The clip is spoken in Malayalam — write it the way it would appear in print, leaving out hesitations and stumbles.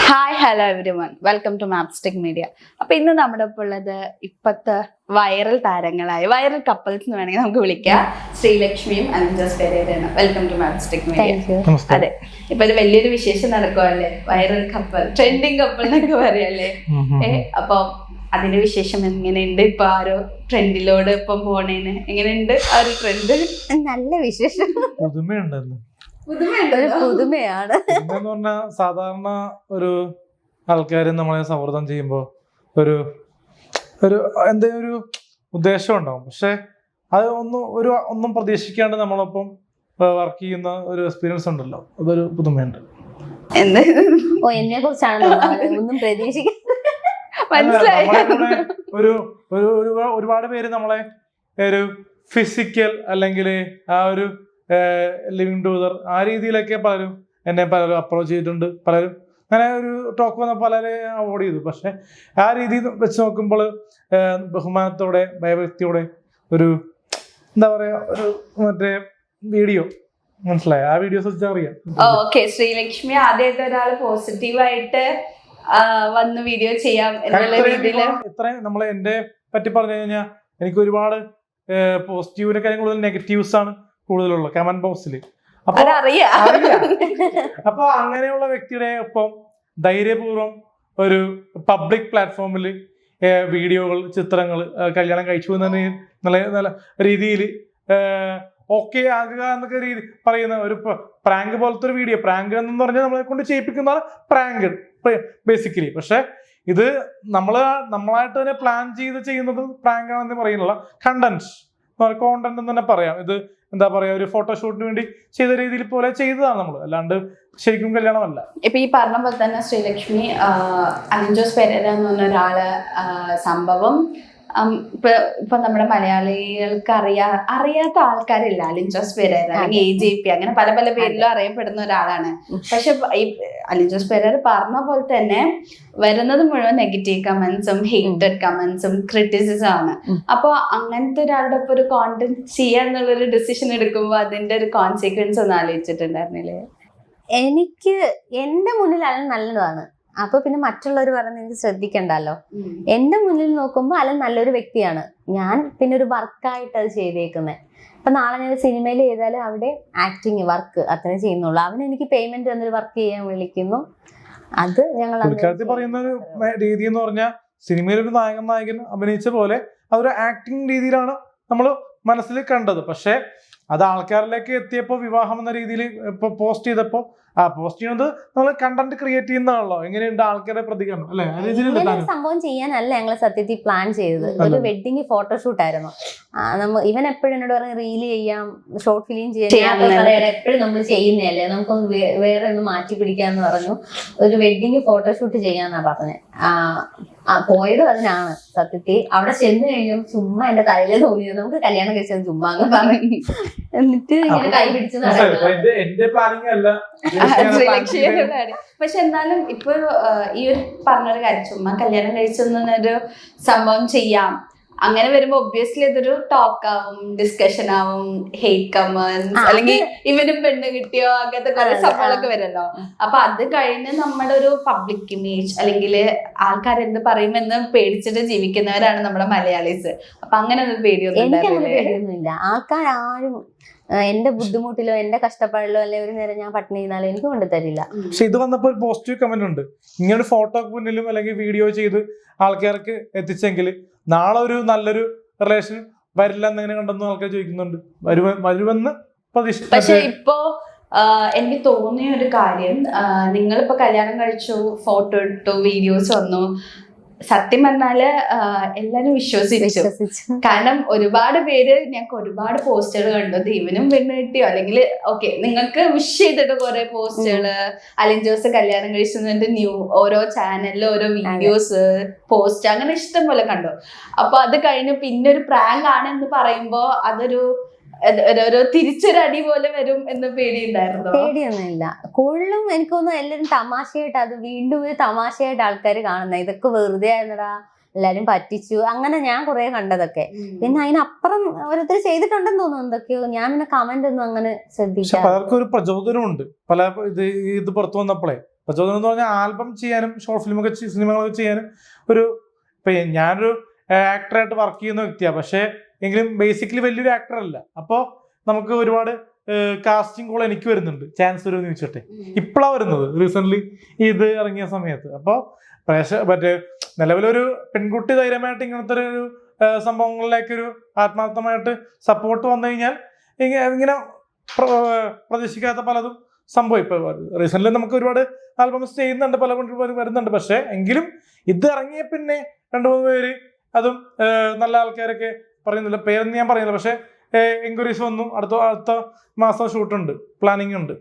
Hi hello everyone welcome to Mapstic media. അപ്പൊ ഇന്ന് നമ്മുടെ ഒപ്പം ഉള്ളത് ഇപ്പത്തെ വൈറൽ താരങ്ങളായ വൈറൽ കപ്പിൾസ് എന്ന് വേണമെങ്കിൽ നമുക്ക് വിളിക്കാം. ശ്രീലക്ഷ്മിയും അനഞ്ചസ് പെരേരയാണ്. Welcome to Mapstic media. അതെ, ഇപ്പൊ ഒരു വലിയൊരു വിശേഷം നടക്കുവല്ലേ, വൈറൽ കപ്പിൾ, ട്രെൻഡിങ് കപ്പിൾ എന്നൊക്കെ പറയല്ലേ. അപ്പൊ അതിന്റെ വിശേഷം എങ്ങനെയുണ്ട്? ഇപ്പൊ ആ ഒരു ട്രെൻഡിലോട് ഇപ്പം പോണേന് എങ്ങനെയുണ്ട് ആ ഒരു ട്രെൻഡ്? നല്ല വിശേഷം, പുതുമയാണ്. സാധാരണ ഒരു ആൾക്കാർ നമ്മളെ സൗഹൃദം ചെയ്യുമ്പോൾ ഒരു എന്തെങ്കിലും ഒരു ഉദ്ദേശം ഉണ്ടാവും. പക്ഷെ അത് ഒന്നും പ്രതീക്ഷിക്കാണ്ട് നമ്മളൊപ്പം വർക്ക് ചെയ്യുന്ന ഒരു എക്സ്പീരിയൻസ് ഉണ്ടല്ലോ, അതൊരു പുതുമയുണ്ട്. എന്നെ കുറിച്ചാണ് ഒന്നും പ്രതീക്ഷിക്കാൻ ഒരുപാട് പേര് നമ്മളെ ഒരു ഫിസിക്കൽ അല്ലെങ്കിൽ ആ ഒരു ലിവിങ് ടുഗദർ ആ രീതിയിലൊക്കെ പലരും അപ്രോച്ച് ചെയ്തിട്ടുണ്ട്. പലരും അങ്ങനെ ഒരു ടോക്ക് വന്ന പലരെ അവോയ്ഡ് ചെയ്തു. പക്ഷെ ആ രീതി വെച്ച് നോക്കുമ്പോൾ ബഹുമാനത്തോടെ ഭയഭക്തിയോടെ ഒരു എന്താ പറയാ ഒരു മറ്റേ വീഡിയോ മനസ്സിലായി, ആ വീഡിയോസ് വെച്ചാൽ അറിയാം. ഓക്കെ, ശ്രീലക്ഷ്മി ആദ്യമായിട്ട് ഒരാൾ പോസിറ്റീവായിട്ട് വന്ന് വീഡിയോ ചെയ്യാം എന്നുള്ള രീതിയിൽ ഇത്രയും നമ്മൾ എന്റെ പറ്റി പറഞ്ഞു കഴിഞ്ഞാൽ എനിക്ക് ഒരുപാട് പോസിറ്റീവിനെ കാര്യം കൂടുതൽ നെഗറ്റീവ്സ് ആണ് കൂടുതലുള്ള കമന്റ് ബോക്സിൽ. അപ്പൊ അങ്ങനെയുള്ള വ്യക്തിയുടെ ഒപ്പം ധൈര്യപൂർവ്വം ഒരു പബ്ലിക് പ്ലാറ്റ്ഫോമിൽ വീഡിയോകൾ, ചിത്രങ്ങൾ, കല്യാണം കഴിച്ചു എന്നുള്ള രീതിയിൽ ഓക്കെ ആകുക എന്നൊക്കെ രീതി പറയുന്ന ഒരു പ്രാങ്ക് പോലത്തെ ഒരു വീഡിയോ. പ്രാങ്ക് എന്ന് പറഞ്ഞാൽ നമ്മളെ കൊണ്ട് ചെയ്യിപ്പിക്കുന്നതാണ് പ്രാങ്ക് ബേസിക്കലി. പക്ഷെ ഇത് നമ്മളായിട്ട് തന്നെ പ്ലാൻ ചെയ്ത് ചെയ്യുന്നത് പ്രാങ്ക് ആണെന്ന് പറയുന്നുള്ള കോണ്ടന്റ് എന്ന് തന്നെ പറയാം. ഇത് എന്താ പറയാ, ഒരു ഫോട്ടോഷൂട്ടിന് വേണ്ടി ചെയ്ത രീതിയിൽ പോലെ ചെയ്തതാണ് നമ്മൾ, അല്ലാണ്ട് ശരിക്കും കല്യാണമല്ല. ഇപ്പൊ ഈ പറഞ്ഞ പോലെ തന്നെ ശ്രീലക്ഷ്മി അനഞ്ചോസ് പെരേര എന്ന് പറഞ്ഞ ഒരാള് സംഭവം ഇപ്പൊ നമ്മുടെ മലയാളികൾക്ക് അറിയാത്ത ആൾക്കാരില്ല. അലിഞ്ചോസ് പെരേര അല്ലെങ്കിൽ AJP അങ്ങനെ പല പല പേരിലും അറിയപ്പെടുന്ന ഒരാളാണ്. പക്ഷെ ഈ അലിഞ്ചോസ് പെരേര പറഞ്ഞ പോലെ തന്നെ വരുന്നത് മുഴുവൻ നെഗറ്റീവ് കമന്റ്സും ഹെയ്റ്റഡ് കമന്റ്സും ക്രിറ്റിസിസം ആണ്. അപ്പൊ അങ്ങനത്തെ ഒരാളുടെ ഇപ്പൊ ഒരു കോണ്ടന്റ് ചെയ്യാന്നുള്ളൊരു ഡിസിഷൻ എടുക്കുമ്പോ അതിന്റെ ഒരു കോൺസിക്വൻസ് ഒന്നും ആലോചിച്ചിട്ടുണ്ടായിരുന്നില്ലേ? എനിക്ക് എന്റെ മുന്നിൽ അലൻ നല്ലതാണ്, അപ്പൊ പിന്നെ മറ്റുള്ളവർ പറയുന്നത് എനിക്ക് ശ്രദ്ധിക്കണ്ടല്ലോ. എന്റെ മുന്നിൽ നോക്കുമ്പോൾ അലൻ നല്ലൊരു വ്യക്തിയാണ്. ഞാൻ പിന്നെ ഒരു വർക്കായിട്ട് അത് ചെയ്തേക്കുന്നത്. അപ്പൊ നാളെ ഞാൻ സിനിമയിൽ ചെയ്താലും അവിടെ ആക്ടിങ് വർക്ക് അത്രേ ചെയ്യുന്നുള്ളൂ. അവന് എനിക്ക് പേയ്മെന്റ് തന്നൊരു വർക്ക് ചെയ്യാൻ വിളിക്കുന്നു. അത് ഞങ്ങൾ പറയുന്ന ഒരു രീതി എന്ന് പറഞ്ഞാൽ സിനിമയിൽ ഒരു നായകൻ അഭിനയിച്ച പോലെ അതൊരു ആക്ടിങ് രീതിയിലാണ് നമ്മൾ മനസ്സിൽ കണ്ടത്. പക്ഷെ അത് ആൾക്കാരിലേക്ക് എത്തിയപ്പോൾ വിവാഹം എന്ന രീതിയിൽ ഇപ്പൊ പോസ്റ്റ് ചെയ്തപ്പോ പോസ്റ്റ് ചെയ്യുന്നത് നമ്മൾ കണ്ടന്റ് ക്രിയേറ്റ് ചെയ്യുന്നതാണല്ലോ. എങ്ങനെയുണ്ട് ആൾക്കാരുടെ പ്രതികരണം അല്ലെ? സംഭവം ചെയ്യാനല്ല ഞങ്ങൾ സത്യത്തിൽ പ്ലാൻ ചെയ്തത്. ഒരു വെഡിങ് ഫോട്ടോഷൂട്ട് ആയിരുന്നു. ഇവൻ എപ്പോഴും എന്നോട് പറഞ്ഞ റീല് ചെയ്യാം, ഷോർട്ട് ഫിലിം ചെയ്യാം, എപ്പോഴും നമ്മൾ ചെയ്യുന്നതല്ലേ, നമുക്കൊന്ന് വേറെ ഒന്ന് മാറ്റി പിടിക്കാന്ന് പറഞ്ഞു. ഒരു വെഡിങ് ഫോട്ടോഷൂട്ട് ചെയ്യാന്നാ പറഞ്ഞത്. പോയത് അതിനാണ്. സത്യത്തിൽ അവിടെ ചെന്ന് കഴിഞ്ഞാൽ ചുമ്മാ എന്റെ തലയില് തോന്നിയത് നമുക്ക് കല്യാണം കഴിച്ചത് ചുമ്മാ എന്ന് പറഞ്ഞു. എന്നിട്ട് ഇങ്ങനെ കൈ പിടിച്ച് പക്ഷെ എന്നാലും ഇപ്പൊ ഈ ഒരു പറഞ്ഞൊരു കാര്യം, ചുമ്മാ കല്യാണം കഴിച്ചൊരു സംഭവം ചെയ്യാം അങ്ങനെ വരുമ്പോ ഒബ്വിയസ്ലി അതൊരു ടോക്ക് ആവും, ഡിസ്കഷൻ ആവും, ഹെയ്റ്റ് കമന്റ്സ്, അല്ലെങ്കിൽ ഇവനും പെണ്ണ് കിട്ടിയോ അങ്ങനത്തെ കുറെ സംഭവങ്ങളൊക്കെ വരുമല്ലോ. അപ്പൊ അത് കഴിഞ്ഞ് നമ്മുടെ ഒരു പബ്ലിക് ഇമേജ് അല്ലെങ്കിൽ ആൾക്കാരെന്ത് പറയുമെന്ന് പേടിച്ചിട്ട് ജീവിക്കുന്നവരാണ് നമ്മുടെ മലയാളീസ്. അപ്പൊ അങ്ങനെ ഒന്നും പേടിയൊന്നുമില്ല. ആൾക്കാരും എന്റെ ബുദ്ധിമുട്ടിലോ എന്റെ കഷ്ടപ്പാടിലോ അല്ലെങ്കിൽ ഒരു നേരം ഞാൻ പട്ടിണി ചെയ്താലോ എനിക്ക് കൊണ്ടുതരില്ല. പക്ഷെ ഇത് വന്നപ്പോ ഒരു പോസിറ്റീവ് കമന്റ് ഉണ്ട്. ഇങ്ങനെ ഫോട്ടോ മുന്നിലും അല്ലെങ്കിൽ വീഡിയോ ചെയ്ത് ആൾക്കാർക്ക് എത്തിച്ചെങ്കിൽ നാളെ ഒരു നല്ലൊരു റിലേഷൻ വരില്ല എന്നിങ്ങനെ കണ്ടെന്ന് ആൾക്കാർ ചോദിക്കുന്നുണ്ട്. വരുമെന്ന് പ്രതീക്ഷിച്ചു. പക്ഷെ ഇപ്പോ എനിക്ക് തോന്നിയ ഒരു കാര്യം, നിങ്ങളിപ്പോ കല്യാണം കഴിച്ചു, ഫോട്ടോ ഇട്ടു, വീഡിയോസ് വന്നു, സത്യം പറഞ്ഞാല് എല്ലാരും വിശ്വസിച്ചു. കാരണം ഒരുപാട് പേര് ഞങ്ങൾക്ക് ഒരുപാട് പോസ്റ്റുകൾ കണ്ടു, ഇവനും പെണ്ണ് കിട്ടിയോ, അല്ലെങ്കിൽ ഓക്കെ നിങ്ങൾക്ക് വിഷ് ചെയ്തിട്ട് കുറെ പോസ്റ്റുകള്, അലിഞ്ചോസ് കല്യാണം കഴിച്ചു ഓരോ ചാനലില് ഓരോ വീഡിയോസ് പോസ്റ്റ് അങ്ങനെ ഇഷ്ടം പോലെ കണ്ടു. അപ്പൊ അത് കഴിഞ്ഞു പിന്നെ ഒരു പ്രാങ്ക് ആണ് എന്ന് പറയുമ്പോ അതൊരു തിരിച്ചൊരടി പോലെ വരും എന്ന് പേടിയുണ്ടായിരുന്നു? പേടിയൊന്നുമില്ല. കൂടുതലും എനിക്കൊന്നും എല്ലാരും തമാശയായിട്ട് അത് വീണ്ടും ഒരു തമാശയായിട്ട് ആൾക്കാർ കാണുന്നത്. ഇതൊക്കെ വെറുതെ ആയിരുന്നടാ, എല്ലാരും പറ്റിച്ചു, അങ്ങനെ ഞാൻ കുറെ കണ്ടതൊക്കെ. പിന്നെ അതിനപ്പുറം ഓരോരുത്തർ ചെയ്തിട്ടുണ്ടെന്ന് തോന്നുന്നു എന്തൊക്കെയോ. ഞാൻ പിന്നെ കമന്റ് ഒന്നും അങ്ങനെ ശ്രദ്ധിക്കാം. പലർക്കും ഒരു പ്രചോദനമുണ്ട്. പല ഇത് പുറത്തു വന്നപ്പോഴേ പ്രചോദനം എന്ന് പറഞ്ഞാൽ ആൽബം ചെയ്യാനും ഷോർട്ട് ഫിലിമൊക്കെ സിനിമകളൊക്കെ ചെയ്യാനും ഒരു ഇപ്പം ഞാനൊരു ആക്ടറായിട്ട് വർക്ക് ചെയ്യുന്ന വ്യക്തിയാണ്. പക്ഷേ എങ്കിലും ബേസിക്കലി വലിയൊരു ആക്ടർ അല്ല. അപ്പോൾ നമുക്ക് ഒരുപാട് കാസ്റ്റിംഗ് കോൾ എനിക്ക് വരുന്നുണ്ട്, ചാൻസ് വരുമെന്ന് ചോദിച്ചിട്ടെ. ഇപ്പോഴാണ് വരുന്നത്, റീസെൻ്റ്ലി ഇത് ഇറങ്ങിയ സമയത്ത്. അപ്പോൾ മറ്റേ നിലവിലൊരു പെൺകുട്ടി ധൈര്യമായിട്ട് ഇങ്ങനത്തെ ഒരു സംഭവങ്ങളിലേക്കൊരു ആത്മാർത്ഥമായിട്ട് സപ്പോർട്ട് വന്നു കഴിഞ്ഞാൽ ഇങ്ങനെ പ്രതീക്ഷിക്കാത്ത പലതും സംഭവം. ഇപ്പോൾ റീസെൻ്റ്ലി നമുക്ക് ഒരുപാട് ആൽബംസ് ചെയ്യുന്നുണ്ട്, പല വരുന്നുണ്ട്. പക്ഷേ എങ്കിലും ഇത് ഇറങ്ങിയ പിന്നെ 2-3 പേര് അതും നല്ല ആൾക്കാരൊക്കെ പറയുന്നില്ല, പേരൊന്നും ഞാൻ പറയുന്നില്ല. പക്ഷേ എൻക്വയറീസ് വന്നു. അടുത്ത മാസം ഷൂട്ടുണ്ട്, പ്ലാനിങ് ഉണ്ട്.